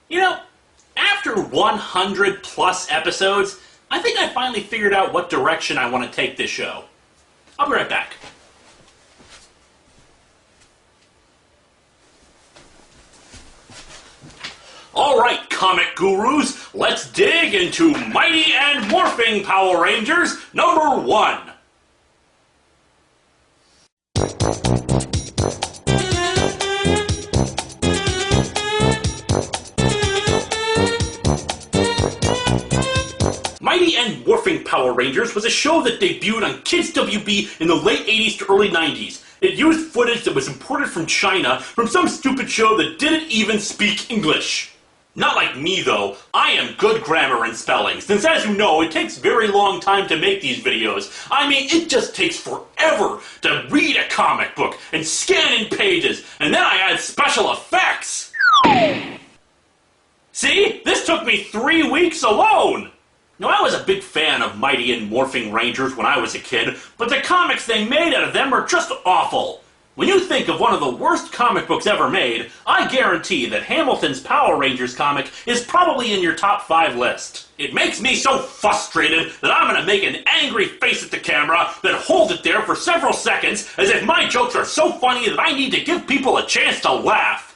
You know, after 100 plus episodes, I think I finally figured out what direction I want to take this show. I'll be right back. Alright, comic gurus, let's dig into Mighty and Morphing Power Rangers #1. Mighty and Morphing Power Rangers was a show that debuted on Kids WB in the late 80s to early 90s. It used footage that was imported from China from some stupid show that didn't even speak English. Not like me, though. I am good grammar and spelling, since as you know, it takes very long time to make these videos. I mean, it just takes forever to read a comic book and scan in pages, and then I add special effects. See? This took me 3 weeks alone! Now, I was a big fan of Mighty and Morphing Rangers when I was a kid, but the comics they made out of them are just awful. When you think of one of the worst comic books ever made, I guarantee that Hamilton's Power Rangers comic is probably in your top 5 list. It makes me so frustrated that I'm going to make an angry face at the camera, then hold it there for several seconds as if my jokes are so funny that I need to give people a chance to laugh.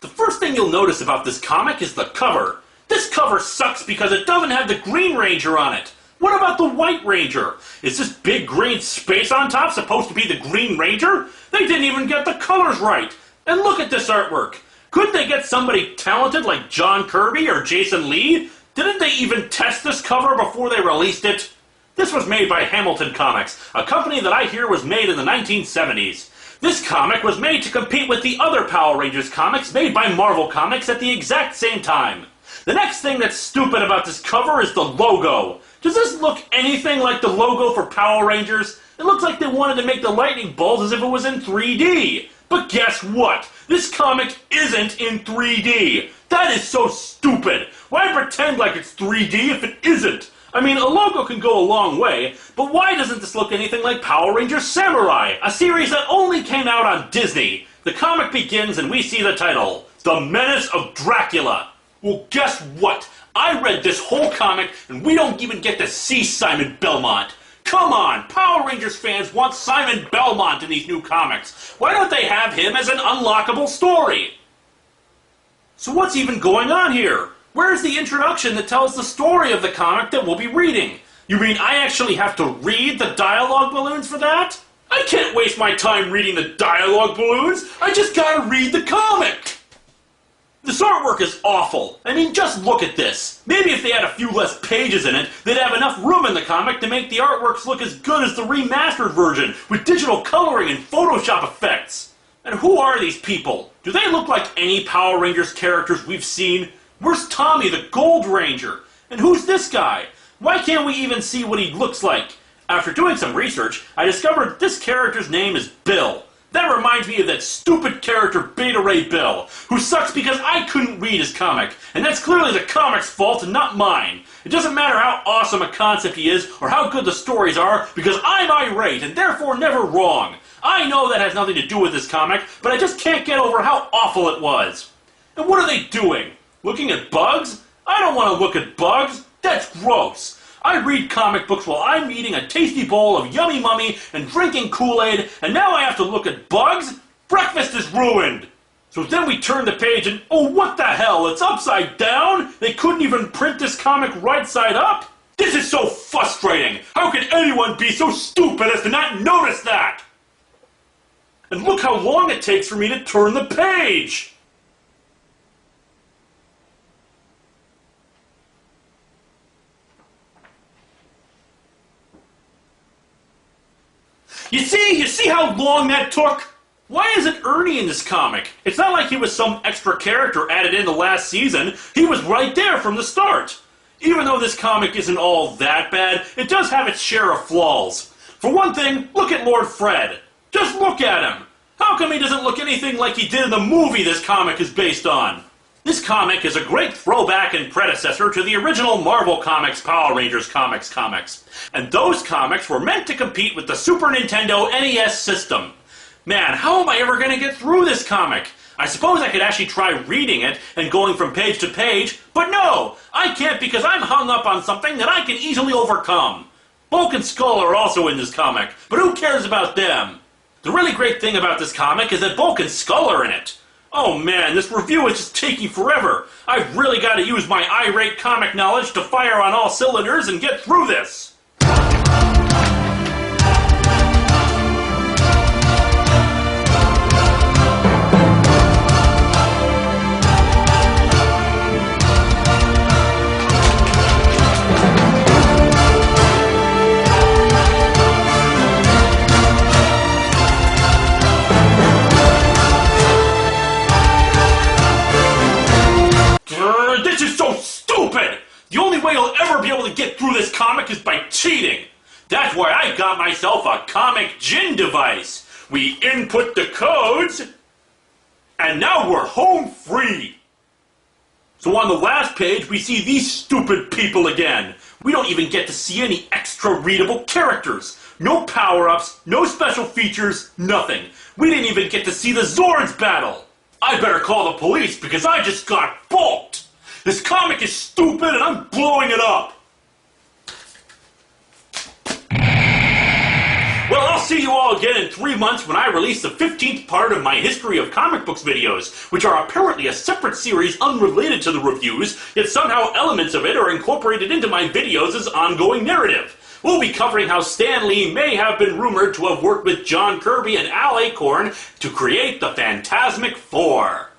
The first thing you'll notice about this comic is the cover. This cover sucks because it doesn't have the Green Ranger on it. What about the White Ranger? Is this big green space on top supposed to be the Green Ranger? They didn't even get the colors right. And look at this artwork. Couldn't they get somebody talented like John Kirby or Jason Lee? Didn't they even test this cover before they released it? This was made by Hamilton Comics, a company that I hear was made in the 1970s. This comic was made to compete with the other Power Rangers comics made by Marvel Comics at the exact same time. The next thing that's stupid about this cover is the logo. Does this look anything like the logo for Power Rangers? It looks like they wanted to make the lightning bolts as if it was in 3D. But guess what? This comic isn't in 3D. That is so stupid. Why pretend like it's 3D if it isn't? I mean, a logo can go a long way, but why doesn't this look anything like Power Rangers Samurai, a series that only came out on Disney? The comic begins and we see the title, The Menace of Dracula. Well, guess what? I read this whole comic, and we don't even get to see Simon Belmont. Come on, Power Rangers fans want Simon Belmont in these new comics. Why don't they have him as an unlockable story? So what's even going on here? Where's the introduction that tells the story of the comic that we'll be reading? You mean I actually have to read the dialogue balloons for that? I can't waste my time reading the dialogue balloons. I just gotta read the comic. This artwork is awful. I mean, just look at this. Maybe if they had a few less pages in it, they'd have enough room in the comic to make the artworks look as good as the remastered version, with digital coloring and Photoshop effects. And who are these people? Do they look like any Power Rangers characters we've seen? Where's Tommy, the Gold Ranger? And who's this guy? Why can't we even see what he looks like? After doing some research, I discovered this character's name is Bill. That reminds me of that stupid character Beta Ray Bill, who sucks because I couldn't read his comic, and that's clearly the comic's fault and not mine. It doesn't matter how awesome a concept he is or how good the stories are, because I'm irate and therefore never wrong. I know that has nothing to do with this comic, but I just can't get over how awful it was. And what are they doing? Looking at bugs? I don't want to look at bugs. That's gross. I read comic books while I'm eating a tasty bowl of Yummy Mummy and drinking Kool-Aid, and now I have to look at bugs? Breakfast is ruined! So then we turn the page and, oh, what the hell, it's upside down? They couldn't even print this comic right side up? This is so frustrating! How can anyone be so stupid as to not notice that? And look how long it takes for me to turn the page! You see how long that took? Why isn't Ernie in this comic? It's not like he was some extra character added in the last season. He was right there from the start. Even though this comic isn't all that bad, it does have its share of flaws. For one thing, look at Lord Fred. Just look at him. How come he doesn't look anything like he did in the movie this comic is based on? This comic is a great throwback and predecessor to the original Marvel Comics Power Rangers comics. And those comics were meant to compete with the Super Nintendo NES system. Man, how am I ever going to get through this comic? I suppose I could actually try reading it and going from page to page, but no! I can't because I'm hung up on something that I can easily overcome. Bulk and Skull are also in this comic, but who cares about them? The really great thing about this comic is that Bulk and Skull are in it. Oh man, this review is just taking forever. I've really got to use my irate comic knowledge to fire on all cylinders and get through this. This is so stupid! The only way you'll ever be able to get through this comic is by cheating. That's why I got myself a comic gin device. We input the codes, and now we're home free. So on the last page, we see these stupid people again. We don't even get to see any extra readable characters. No power-ups, no special features, nothing. We didn't even get to see the Zords battle. I better call the police because I just got bulked. This comic is stupid and I'm blowing it up. Well, I'll see you all again in 3 months when I release the 15th part of my History of Comic Books videos, which are apparently a separate series unrelated to the reviews, yet somehow elements of it are incorporated into my videos as ongoing narrative. We'll be covering how Stan Lee may have been rumored to have worked with John Kirby and Al Acorn to create the Fantasmic Four.